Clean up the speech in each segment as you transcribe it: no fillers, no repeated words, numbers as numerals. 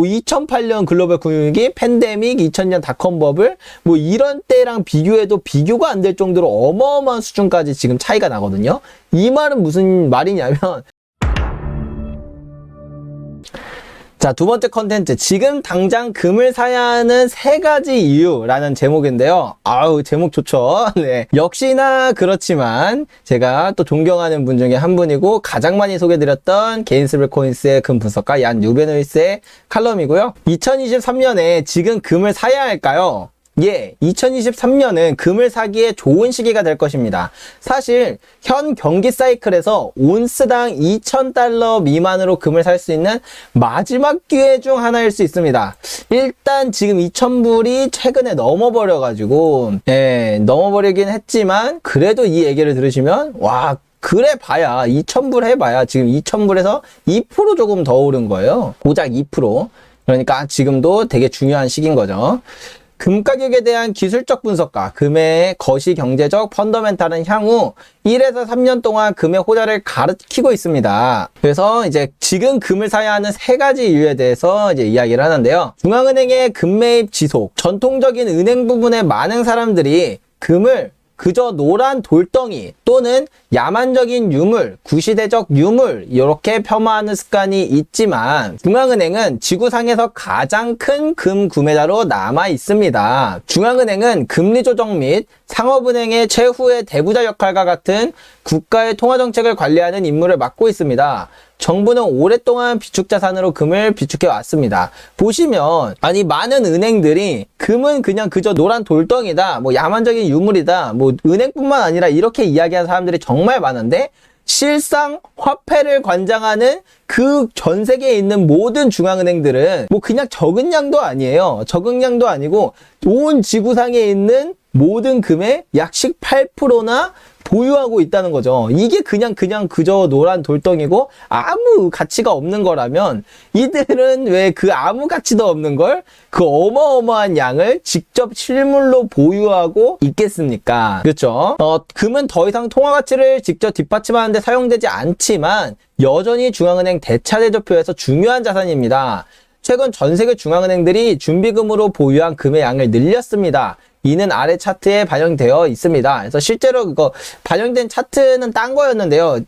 뭐 2008년 글로벌 금융위기, 팬데믹, 2000년 닷컴 버블 뭐 이런 때랑 비교해도 비교가 안 될 정도로 어마어마한 수준까지 지금 차이가 나거든요. 이 말은 무슨 말이냐면 자, 두 번째 컨텐츠. 지금 당장 금을 사야 하는 3가지 이유라는 제목인데요. 아우, 제목 좋죠? 네. 역시나 그렇지만 제가 또 존경하는 분 중에 한 분이고 가장 많이 소개드렸던 게인스블코인스의 금 분석가 얀 뉴베노이스의 칼럼이고요. 2023년에 지금 금을 사야 할까요? 예, 2023년은 금을 사기에 좋은 시기가 될 것입니다. 사실 현 경기 사이클에서 온스당 2,000달러 미만으로 금을 살 수 있는 마지막 기회 중 하나일 수 있습니다. 일단 지금 2,000불이 최근에 넘어버려가지고 넘어버리긴 했지만 그래도 이 얘기를 들으시면 와, 그래 봐야 2,000불 해봐야 지금 2,000불에서 2% 조금 더 오른 거예요. 고작 2%. 그러니까 지금도 되게 중요한 시기인 거죠. 금 가격에 대한 기술적 분석과 금의 거시 경제적 펀더멘탈은 향후 1에서 3년 동안 금의 호재를 가리키고 있습니다. 그래서 이제 지금 금을 사야 하는 3가지 이유에 대해서 이제 이야기를 하는데요. 중앙은행의 금 매입 지속, 전통적인 은행 부분의 많은 사람들이 금을 그저 노란 돌덩이 또는 야만적인 유물, 구시대적 유물 이렇게 폄하하는 습관이 있지만 중앙은행은 지구상에서 가장 큰 금 구매자로 남아 있습니다. 중앙은행은 금리 조정 및 상업은행의 최후의 대부자 역할과 같은 국가의 통화정책을 관리하는 임무를 맡고 있습니다. 정부는 오랫동안 비축자산으로 금을 비축해 왔습니다. 보시면 아니 많은 은행들이 금은 그냥 그저 노란 돌덩이다, 뭐 야만적인 유물이다, 뭐 은행뿐만 아니라 이렇게 이야기하는 사람들이 정말 많은데 실상 화폐를 관장하는 그 전 세계에 있는 모든 중앙은행들은 뭐 그냥 적은 양도 아니에요. 적은 양도 아니고 온 지구상에 있는 모든 금의 약 18%나 보유하고 있다는 거죠. 이게 그냥 그저 노란 돌덩이고 아무 가치가 없는 거라면 이들은 왜 그 아무 가치도 없는 걸 그 어마어마한 양을 직접 실물로 보유하고 있겠습니까? 그렇죠? 금은 더 이상 통화 가치를 직접 뒷받침하는 데 사용되지 않지만 여전히 중앙은행 대차대조표에서 중요한 자산입니다. 최근 전 세계 중앙은행들이 준비금으로 보유한 금의 양을 늘렸습니다. 이는 아래 차트에 반영되어 있습니다. 그래서 실제로 그거 반영된 차트는 딴 거였는데요.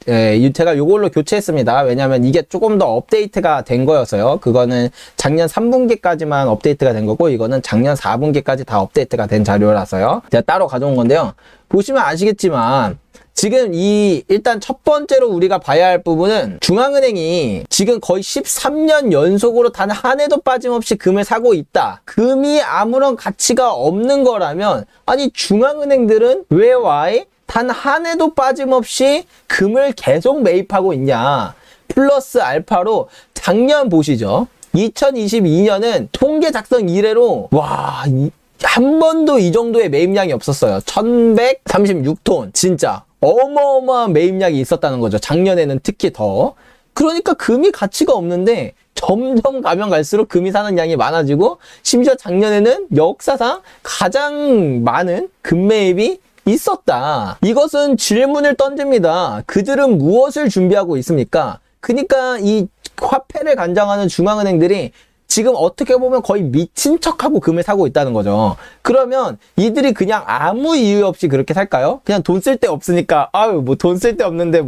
제가 요걸로 교체했습니다. 왜냐하면 이게 조금 더 업데이트가 된 거여서요. 그거는 작년 3분기까지만 업데이트가 된 거고 이거는 작년 4분기까지 다 업데이트가 된 자료라서요. 제가 따로 가져온 건데요. 보시면 아시겠지만 지금 일단 첫 번째로 우리가 봐야 할 부분은 중앙은행이 지금 거의 13년 연속으로 단 한 해도 빠짐없이 금을 사고 있다. 금이 아무런 가치가 없는 거라면 아니 중앙은행들은 왜 단 한 해도 빠짐없이 금을 계속 매입하고 있냐. 플러스 알파로 작년 보시죠. 2022년은 통계 작성 이래로 한 번도 이 정도의 매입량이 없었어요. 1136톤 진짜 어마어마한 매입량이 있었다는 거죠. 작년에는 특히 더. 그러니까 금이 가치가 없는데 점점 가면 갈수록 금이 사는 양이 많아지고 심지어 작년에는 역사상 가장 많은 금 매입이 있었다. 이것은 질문을 던집니다. 그들은 무엇을 준비하고 있습니까? 그러니까 이 화폐를 관장하는 중앙은행들이 지금 어떻게 보면 거의 미친 척하고 금을 사고 있다는 거죠. 그러면 이들이 그냥 아무 이유 없이 그렇게 살까요? 그냥 돈 쓸 데 없으니까 뭐 돈 쓸 데 없는데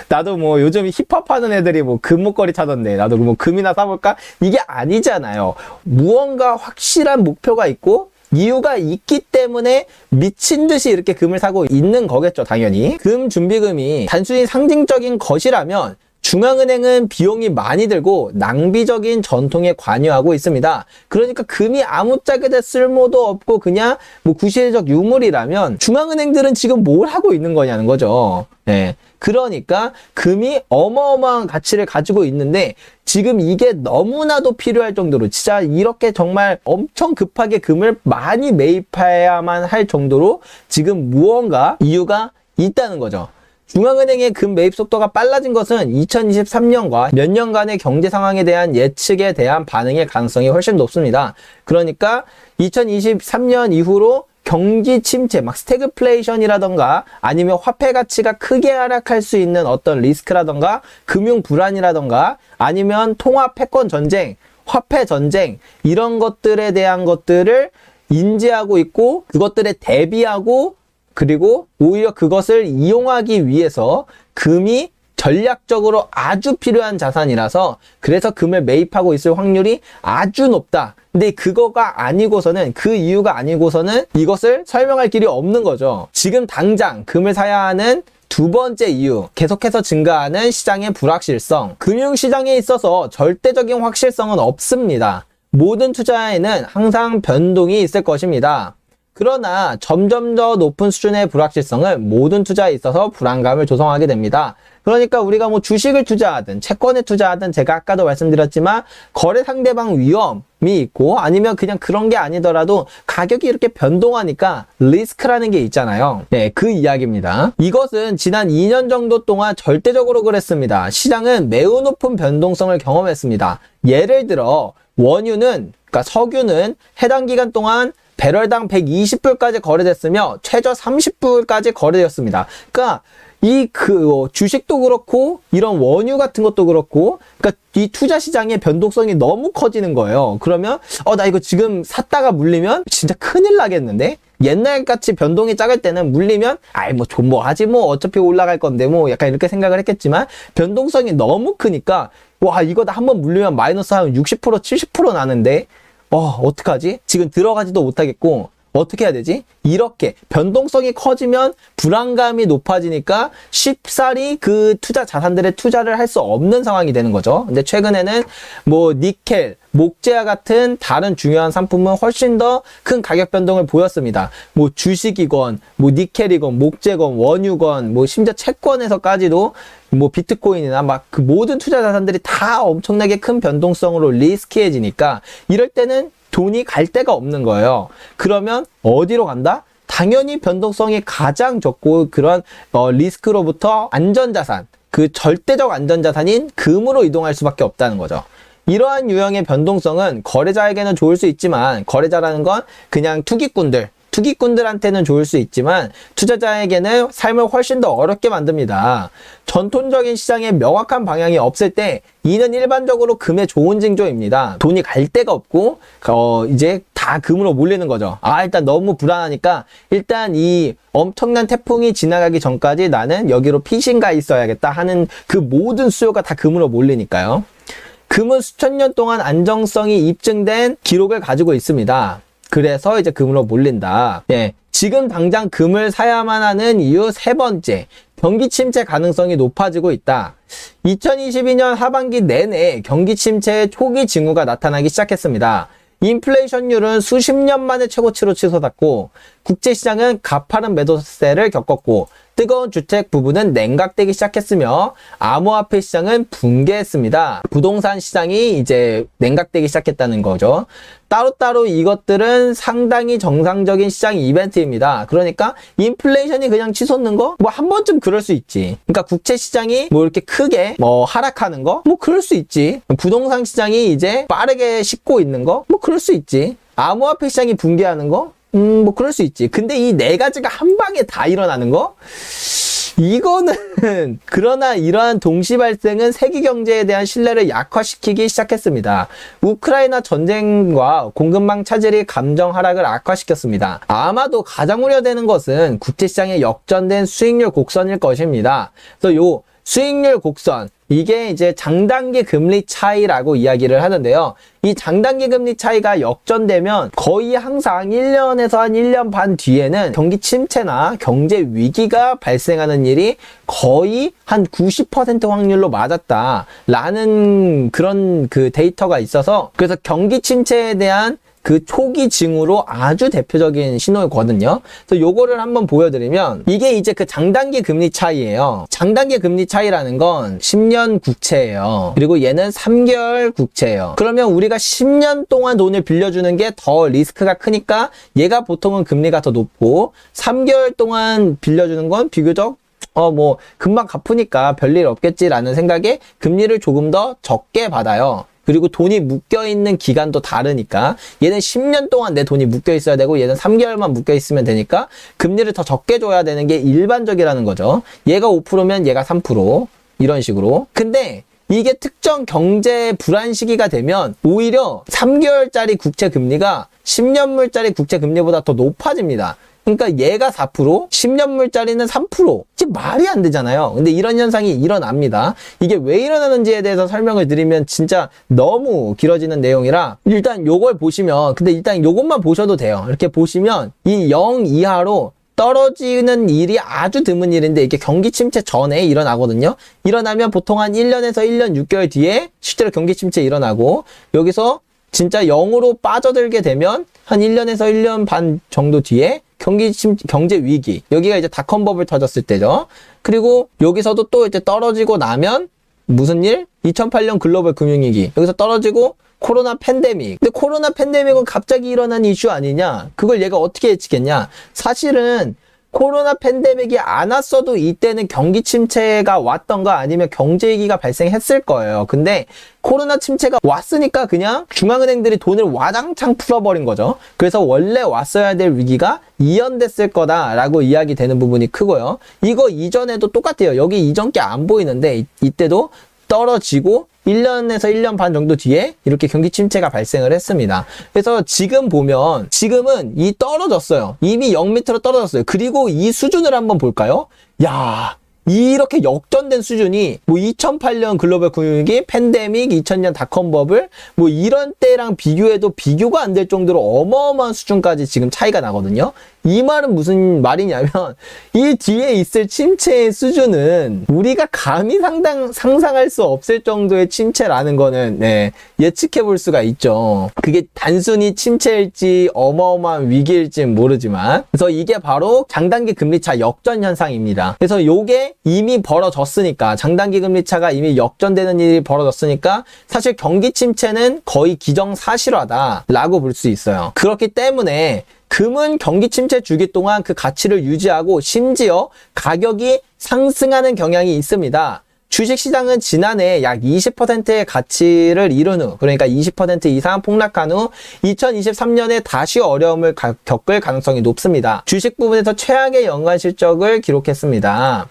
나도 요즘 힙합 하는 애들이 금 목걸이 차던데 나도 금이나 사볼까? 이게 아니잖아요. 무언가 확실한 목표가 있고 이유가 있기 때문에 미친 듯이 이렇게 금을 사고 있는 거겠죠, 당연히. 금 준비금이 단순히 상징적인 것이라면 중앙은행은 비용이 많이 들고 낭비적인 전통에 관여하고 있습니다. 그러니까 금이 아무짝에도 쓸모도 없고 그냥 구시대적 유물이라면 중앙은행들은 지금 뭘 하고 있는 거냐는 거죠. 네. 그러니까 금이 어마어마한 가치를 가지고 있는데 지금 이게 너무나도 필요할 정도로 진짜 이렇게 정말 엄청 급하게 금을 많이 매입해야만 할 정도로 지금 무언가 이유가 있다는 거죠. 중앙은행의 금 매입 속도가 빨라진 것은 2023년과 몇 년간의 경제 상황에 대한 예측에 대한 반응의 가능성이 훨씬 높습니다. 그러니까 2023년 이후로 경기 침체, 스태그플레이션이라던가 아니면 화폐 가치가 크게 하락할 수 있는 어떤 리스크라던가 금융 불안이라던가 아니면 통화 패권 전쟁 화폐 전쟁 이런 것들에 대한 것들을 인지하고 있고 그것들에 대비하고 그리고 오히려 그것을 이용하기 위해서 금이 전략적으로 아주 필요한 자산이라서 그래서 금을 매입하고 있을 확률이 아주 높다. 근데 그거가 아니고서는 그 이유가 아니고서는 이것을 설명할 길이 없는 거죠. 지금 당장 금을 사야 하는 두 번째 이유, 계속해서 증가하는 시장의 불확실성. 금융시장에 있어서 절대적인 확실성은 없습니다. 모든 투자에는 항상 변동이 있을 것입니다. 그러나 점점 더 높은 수준의 불확실성은 모든 투자에 있어서 불안감을 조성하게 됩니다. 그러니까 우리가 뭐 주식을 투자하든 채권에 투자하든 제가 아까도 말씀드렸지만 거래 상대방 위험이 있고 아니면 그냥 그런 게 아니더라도 가격이 이렇게 변동하니까 리스크라는 게 있잖아요. 네, 그 이야기입니다. 이것은 지난 2년 정도 동안 절대적으로 그랬습니다. 시장은 매우 높은 변동성을 경험했습니다. 예를 들어 원유는 그러니까 석유는 해당 기간 동안 배럴당 120불까지 거래됐으며 최저 30불까지 거래되었습니다. 그러니까 주식도 그렇고 이런 원유 같은 것도 그렇고 그러니까 이 투자 시장의 변동성이 너무 커지는 거예요. 그러면 나 이거 지금 샀다가 물리면 진짜 큰일 나겠는데? 옛날같이 변동이 작을 때는 물리면 뭐 하지 뭐 어차피 올라갈 건데 뭐 약간 이렇게 생각을 했겠지만 변동성이 너무 크니까 와 이거 다 한번 물리면 마이너스 한 60% 70% 나는데 어떡하지? 지금 들어가지도 못하겠고 어떻게 해야 되지? 이렇게 변동성이 커지면 불안감이 높아지니까 쉽사리 그 투자 자산들에 투자를 할 수 없는 상황이 되는 거죠. 근데 최근에는 뭐 니켈, 목재와 같은 다른 중요한 상품은 훨씬 더 큰 가격 변동을 보였습니다. 뭐 주식이건, 뭐 니켈이건, 목재건, 원유건, 뭐 심지어 채권에서까지도 뭐 비트코인이나 막 그 모든 투자 자산들이 다 엄청나게 큰 변동성으로 리스키해지니까 이럴 때는 돈이 갈 데가 없는 거예요. 그러면 어디로 간다? 당연히 변동성이 가장 적고 그런 리스크로부터 안전자산, 그 절대적 안전자산인 금으로 이동할 수밖에 없다는 거죠. 이러한 유형의 변동성은 거래자에게는 좋을 수 있지만 거래자라는 건 그냥 투기꾼들한테는 좋을 수 있지만 투자자에게는 삶을 훨씬 더 어렵게 만듭니다. 전통적인 시장에 명확한 방향이 없을 때 이는 일반적으로 금의 좋은 징조입니다. 돈이 갈 데가 없고 이제 다 금으로 몰리는 거죠. 일단 너무 불안하니까 일단 이 엄청난 태풍이 지나가기 전까지 나는 여기로 피신 가 있어야겠다 하는 그 모든 수요가 다 금으로 몰리니까요. 금은 수천 년 동안 안정성이 입증된 기록을 가지고 있습니다. 그래서 이제 금으로 몰린다. 예, 지금 당장 금을 사야만 하는 이유 세 번째, 경기 침체 가능성이 높아지고 있다. 2022년 하반기 내내 경기 침체의 초기 징후가 나타나기 시작했습니다. 인플레이션율은 수십 년 만에 최고치로 치솟았고 국제시장은 가파른 매도세를 겪었고 뜨거운 주택 부분은 냉각되기 시작했으며 암호화폐 시장은 붕괴했습니다. 부동산 시장이 이제 냉각되기 시작했다는 거죠. 따로따로 이것들은 상당히 정상적인 시장 이벤트입니다. 그러니까 인플레이션이 그냥 치솟는 거? 뭐 한 번쯤 그럴 수 있지. 그러니까 국채 시장이 뭐 이렇게 크게 뭐 하락하는 거? 뭐 그럴 수 있지. 부동산 시장이 이제 빠르게 식고 있는 거? 뭐 그럴 수 있지. 암호화폐 시장이 붕괴하는 거? 뭐 그럴 수 있지. 근데 이 네 가지가 한 방에 다 일어나는 거? 이거는 그러나 이러한 동시 발생은 세계 경제에 대한 신뢰를 약화시키기 시작했습니다. 우크라이나 전쟁과 공급망 차질이 감정 하락을 악화시켰습니다. 아마도 가장 우려되는 것은 국제시장의 역전된 수익률 곡선일 것입니다. 그래서 요 수익률 곡선, 이게 이제 장단기 금리 차이라고 이야기를 하는데요. 이 장단기 금리 차이가 역전되면 거의 항상 1년에서 한 1년 반 뒤에는 경기 침체나 경제 위기가 발생하는 일이 거의 한 90% 확률로 맞았다라는 그런 그 데이터가 있어서 그래서 경기 침체에 대한 그 초기 징후로 아주 대표적인 신호거든요. 그래서 요거를 한번 보여드리면 이게 이제 그 장단기 금리 차이예요. 장단기 금리 차이라는 건 10년 국채예요. 그리고 얘는 3개월 국채예요. 그러면 우리가 10년 동안 돈을 빌려주는 게 더 리스크가 크니까 얘가 보통은 금리가 더 높고 3개월 동안 빌려주는 건 비교적 뭐 금방 갚으니까 별일 없겠지라는 생각에 금리를 조금 더 적게 받아요. 그리고 돈이 묶여있는 기간도 다르니까 얘는 10년 동안 내 돈이 묶여있어야 되고 얘는 3개월만 묶여있으면 되니까 금리를 더 적게 줘야 되는 게 일반적이라는 거죠. 얘가 5%면 얘가 3% 이런 식으로. 근데 이게 특정 경제 불안 시기가 되면 오히려 3개월짜리 국채 금리가 10년물짜리 국채 금리보다 더 높아집니다. 그러니까 얘가 4%, 10년물짜리는 3%. 이게 말이 안 되잖아요. 근데 이런 현상이 일어납니다. 이게 왜 일어나는지에 대해서 설명을 드리면 진짜 너무 길어지는 내용이라 일단 요걸 보시면, 근데 일단 요것만 보셔도 돼요. 이렇게 보시면 이 0 이하로 떨어지는 일이 아주 드문 일인데 이게 경기 침체 전에 일어나거든요. 일어나면 보통 한 1년에서 1년 6개월 뒤에 실제로 경기 침체 일어나고, 여기서 진짜 0으로 빠져들게 되면 한 1년에서 1년 반 정도 뒤에 경제 위기, 여기가 이제 닷컴 버블 터졌을 때죠. 그리고 여기서도 또 이제 떨어지고 나면 무슨 일? 2008년 글로벌 금융위기, 여기서 떨어지고 코로나 팬데믹. 근데 코로나 팬데믹은 갑자기 일어난 이슈 아니냐? 그걸 얘가 어떻게 예측했냐? 사실은 코로나 팬데믹이 안 왔어도 이때는 경기 침체가 왔던가 아니면 경제 위기가 발생했을 거예요. 근데 코로나 침체가 왔으니까 그냥 중앙은행들이 돈을 와장창 풀어버린 거죠. 그래서 원래 왔어야 될 위기가 이연됐을 거다라고 이야기되는 부분이 크고요. 이거 이전에도 똑같아요. 여기 이전 게 안 보이는데 이때도 떨어지고 1년에서 1년 반 정도 뒤에 이렇게 경기 침체가 발생을 했습니다. 그래서 지금 보면 지금은 이 떨어졌어요. 이미 0 밑으로 떨어졌어요. 그리고 이 수준을 한번 볼까요? 야, 이렇게 역전된 수준이 뭐 2008년 글로벌 금융위기, 팬데믹, 2000년 닷컴 버블 뭐 이런 때랑 비교해도 비교가 안 될 정도로 어마어마한 수준까지 지금 차이가 나거든요. 이 말은 무슨 말이냐면 이 뒤에 있을 침체의 수준은 우리가 감히 상상할 수 없을 정도의 침체라는 거는 예측해 볼 수가 있죠. 그게 단순히 침체일지 어마어마한 위기일지는 모르지만, 그래서 이게 바로 장단기 금리차 역전 현상입니다. 그래서 요게 이미 벌어졌으니까, 장단기 금리차가 이미 역전되는 일이 벌어졌으니까 사실 경기 침체는 거의 기정사실화다라고 볼 수 있어요. 그렇기 때문에 금은 경기 침체 주기 동안 그 가치를 유지하고 심지어 가격이 상승하는 경향이 있습니다. 주식시장은 지난해 약 20%의 가치를 이룬 후, 그러니까 20% 이상 폭락한 후 2023년에 다시 어려움을 겪을 가능성이 높습니다. 주식 부분에서 최악의 연간 실적을 기록했습니다.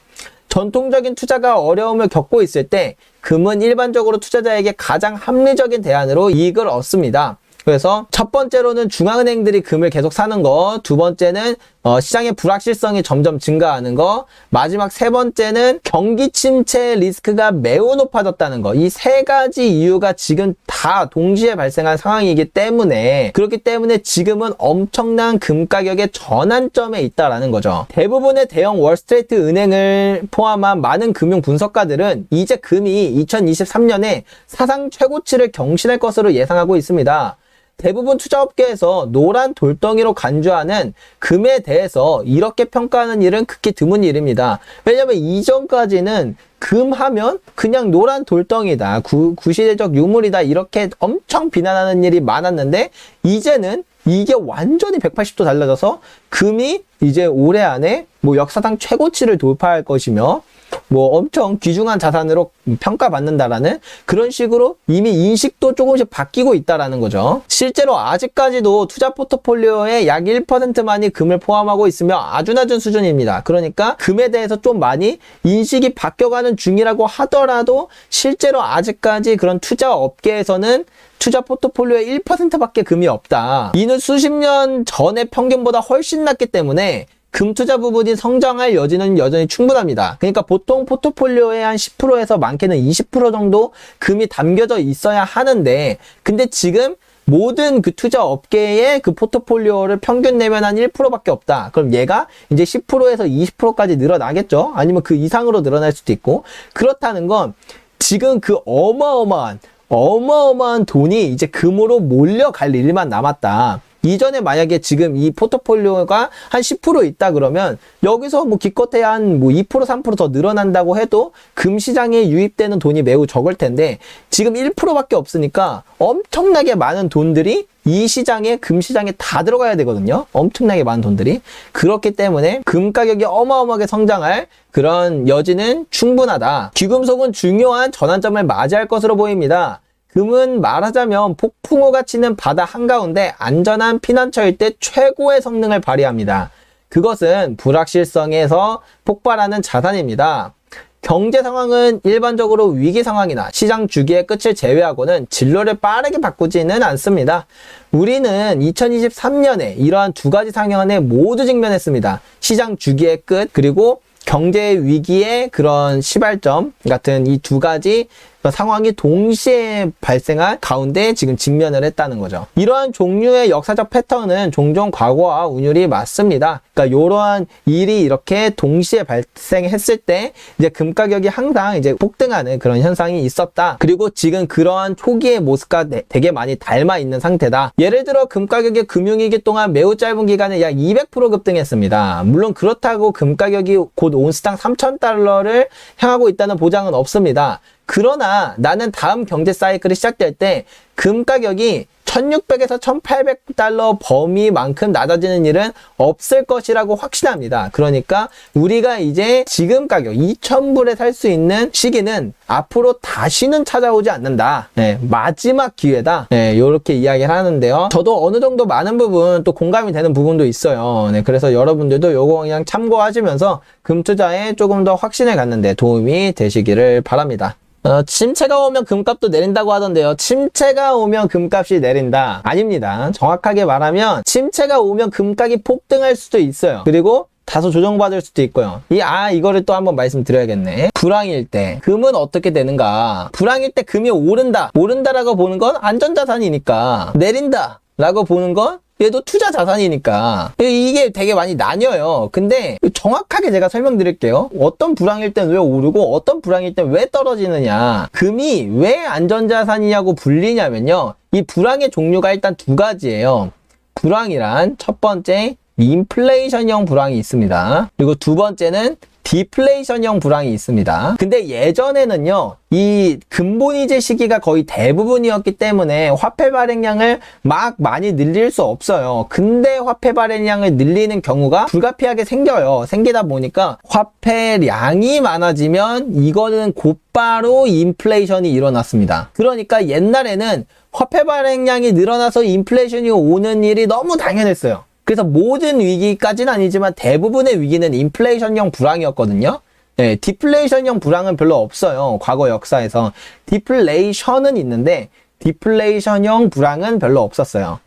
전통적인 투자가 어려움을 겪고 있을 때 금은 일반적으로 투자자에게 가장 합리적인 대안으로 이익을 얻습니다. 그래서 첫 번째로는 중앙은행들이 금을 계속 사는 거, 두 번째는 시장의 불확실성이 점점 증가하는 거, 마지막 세 번째는 경기 침체 리스크가 매우 높아졌다는 거. 이 세 가지 이유가 지금 다 동시에 발생한 상황이기 때문에, 그렇기 때문에 지금은 엄청난 금 가격의 전환점에 있다라는 거죠. 대부분의 대형 월스트리트 은행을 포함한 많은 금융 분석가들은 이제 금이 2023년에 사상 최고치를 경신할 것으로 예상하고 있습니다. 대부분 투자업계에서 노란 돌덩이로 간주하는 금에 대해서 이렇게 평가하는 일은 극히 드문 일입니다. 왜냐면 이전까지는 금 하면 그냥 노란 돌덩이다, 구시대적 유물이다, 이렇게 엄청 비난하는 일이 많았는데, 이제는 이게 완전히 180도 달라져서 금이 이제 올해 안에 뭐 역사상 최고치를 돌파할 것이며 뭐 엄청 귀중한 자산으로 평가받는다라는 그런 식으로 이미 인식도 조금씩 바뀌고 있다라는 거죠. 실제로 아직까지도 투자 포트폴리오의 약 1%만이 금을 포함하고 있으며 아주 낮은 수준입니다. 그러니까 금에 대해서 좀 많이 인식이 바뀌어가는 중이라고 하더라도 실제로 아직까지 그런 투자 업계에서는 투자 포트폴리오의 1%밖에 금이 없다. 이는 수십 년 전의 평균보다 훨씬 낮기 때문에 금 투자 부분이 성장할 여지는 여전히 충분합니다. 그러니까 보통 포트폴리오의 한 10%에서 많게는 20% 정도 금이 담겨져 있어야 하는데, 근데 지금 모든 그 투자 업계의 그 포트폴리오를 평균 내면 한 1%밖에 없다. 그럼 얘가 이제 10%에서 20%까지 늘어나겠죠? 아니면 그 이상으로 늘어날 수도 있고. 그렇다는 건 지금 그 어마어마한 돈이 이제 금으로 몰려갈 일만 남았다. 이전에 만약에 지금 이 포트폴리오가 한 10% 있다 그러면 여기서 뭐 기껏해야 한 뭐 2% 3% 더 늘어난다고 해도 금 시장에 유입되는 돈이 매우 적을 텐데, 지금 1%밖에 없으니까 엄청나게 많은 돈들이 이 시장에, 금 시장에 다 들어가야 되거든요. 엄청나게 많은 돈들이. 그렇기 때문에 금 가격이 어마어마하게 성장할 그런 여지는 충분하다. 귀금속은 중요한 전환점을 맞이할 것으로 보입니다. 금은 말하자면 폭풍우가 치는 바다 한가운데 안전한 피난처일 때 최고의 성능을 발휘합니다. 그것은 불확실성에서 폭발하는 자산입니다. 경제 상황은 일반적으로 위기 상황이나 시장 주기의 끝을 제외하고는 진로를 빠르게 바꾸지는 않습니다. 우리는 2023년에 이러한 두 가지 상황에 모두 직면했습니다. 시장 주기의 끝, 그리고 경제 위기의 그런 시발점 같은 이 두 가지 상황이 동시에 발생한 가운데 지금 직면을 했다는 거죠. 이러한 종류의 역사적 패턴은 종종 과거와 운율이 맞습니다. 그러니까 이러한 일이 이렇게 동시에 발생했을 때 이제 금 가격이 항상 이제 폭등하는 그런 현상이 있었다. 그리고 지금 그러한 초기의 모습과 되게 많이 닮아 있는 상태다. 예를 들어 금 가격이 금융위기 동안 매우 짧은 기간에 약 200% 급등했습니다. 물론 그렇다고 금 가격이 곧 온스당 3,000달러를 향하고 있다는 보장은 없습니다. 그러나 나는 다음 경제 사이클이 시작될 때 금 가격이 1600에서 1800달러 범위만큼 낮아지는 일은 없을 것이라고 확신합니다. 그러니까 우리가 이제 지금 가격 2000불에 살 수 있는 시기는 앞으로 다시는 찾아오지 않는다. 네, 마지막 기회다. 네, 이렇게 이야기를 하는데요. 저도 어느 정도 많은 부분 또 공감이 되는 부분도 있어요. 네, 그래서 여러분들도 요거 그냥 참고하시면서 금 투자에 조금 더 확신을 갖는 데 도움이 되시기를 바랍니다. 침체가 오면 금값도 내린다고 하던데요. 침체가 오면 금값이 내린다. 아닙니다. 정확하게 말하면 침체가 오면 금값이 폭등할 수도 있어요. 그리고 다소 조정받을 수도 있고요. 이거를 또 한번 말씀드려야겠네. 불황일 때 금은 어떻게 되는가? 불황일 때 금이 오른다라고 보는 건 안전자산이니까, 내린다 라고 보는 건 얘도 투자 자산이니까 이게 되게 많이 나뉘어요. 근데 정확하게 제가 설명드릴게요. 어떤 불황일 땐 왜 오르고 어떤 불황일 땐 왜 떨어지느냐, 금이 왜 안전자산이냐고 불리냐면요, 이 불황의 종류가 일단 두 가지예요. 불황이란 첫 번째 인플레이션형 불황이 있습니다. 그리고 두 번째는 디플레이션형 불황이 있습니다. 근데 예전에는요, 이 근본이제 시기가 거의 대부분이었기 때문에 화폐 발행량을 막 많이 늘릴 수 없어요. 근데 화폐 발행량을 늘리는 경우가 불가피하게 생겨요. 생기다 보니까 화폐량이 많아지면 이거는 곧바로 인플레이션이 일어났습니다. 그러니까 옛날에는 화폐 발행량이 늘어나서 인플레이션이 오는 일이 너무 당연했어요. 그래서 모든 위기까지는 아니지만 대부분의 위기는 인플레이션형 불황이었거든요. 네, 디플레이션형 불황은 별로 없어요. 과거 역사에서. 디플레이션은 있는데 디플레이션형 불황은 별로 없었어요.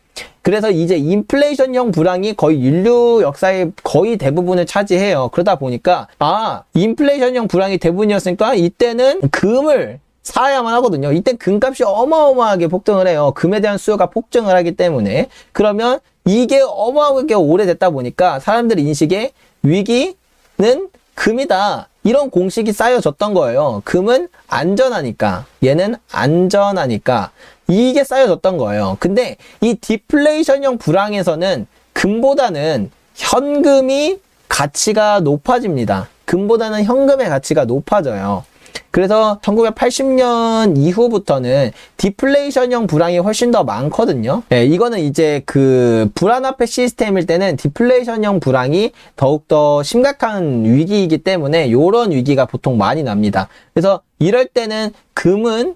그래서 이제 인플레이션형 불황이 거의 인류 역사의 거의 대부분을 차지해요. 그러다 보니까 인플레이션형 불황이 대부분이었으니까 이때는 금을 사야만 하거든요. 이때 금값이 어마어마하게 폭등을 해요. 금에 대한 수요가 폭증을 하기 때문에. 그러면 이게 어마어마하게 오래됐다 보니까 사람들 인식에 위기는 금이다, 이런 공식이 쌓여졌던 거예요. 금은 안전하니까, 얘는 안전하니까 이게 쌓여졌던 거예요. 근데 이 디플레이션형 불황에서는 금보다는 현금이 가치가 높아집니다. 금보다는 현금의 가치가 높아져요. 그래서 1980년 이후부터는 디플레이션형 불황이 훨씬 더 많거든요. 네, 이거는 이제 그 불안화폐 시스템일 때는 디플레이션형 불황이 더욱더 심각한 위기이기 때문에 이런 위기가 보통 많이 납니다. 그래서 이럴 때는 금은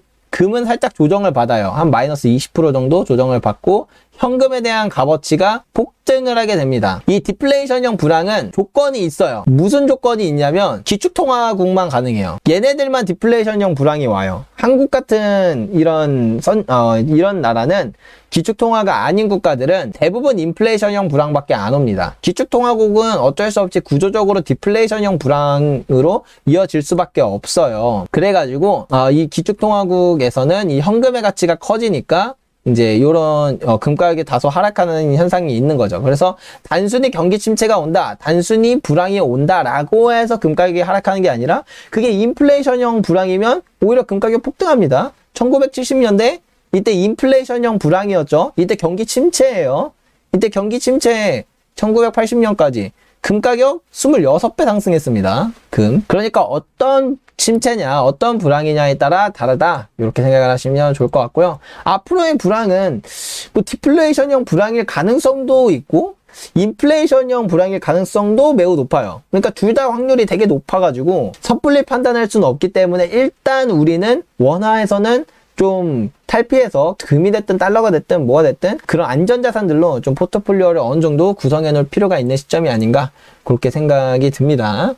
살짝 조정을 받아요. 한 마이너스 20% 정도 조정을 받고 현금에 대한 값어치가 폭증을 하게 됩니다. 이 디플레이션형 불황은 조건이 있어요. 무슨 조건이 있냐면 기축통화국만 가능해요. 얘네들만 디플레이션형 불황이 와요. 한국 같은 이런 나라는 기축통화가 아닌 국가들은 대부분 인플레이션형 불황밖에 안 옵니다. 기축통화국은 어쩔 수 없이 구조적으로 디플레이션형 불황으로 이어질 수밖에 없어요. 그래가지고 이 기축통화국에서는 이 현금의 가치가 커지니까 이제 요런 금가격이 다소 하락하는 현상이 있는 거죠. 그래서 단순히 경기 침체가 온다, 단순히 불황이 온다라고 해서 금가격이 하락하는 게 아니라 그게 인플레이션형 불황이면 오히려 금가격 폭등합니다. 1970년대 이때 인플레이션형 불황이었죠. 이때 경기 침체예요. 이때 경기 침체 1980년까지 금가격 26배 상승했습니다. 그러니까 어떤 침체냐, 어떤 불황이냐에 따라 다르다, 이렇게 생각을 하시면 좋을 것 같고요. 앞으로의 불황은 뭐 디플레이션형 불황일 가능성도 있고 인플레이션형 불황일 가능성도 매우 높아요. 그러니까 둘 다 확률이 되게 높아가지고 섣불리 판단할 수는 없기 때문에 일단 우리는 원화에서는 좀 탈피해서 금이 됐든 달러가 됐든 뭐가 됐든 그런 안전자산들로 좀 포트폴리오를 어느 정도 구성해 놓을 필요가 있는 시점이 아닌가, 그렇게 생각이 듭니다.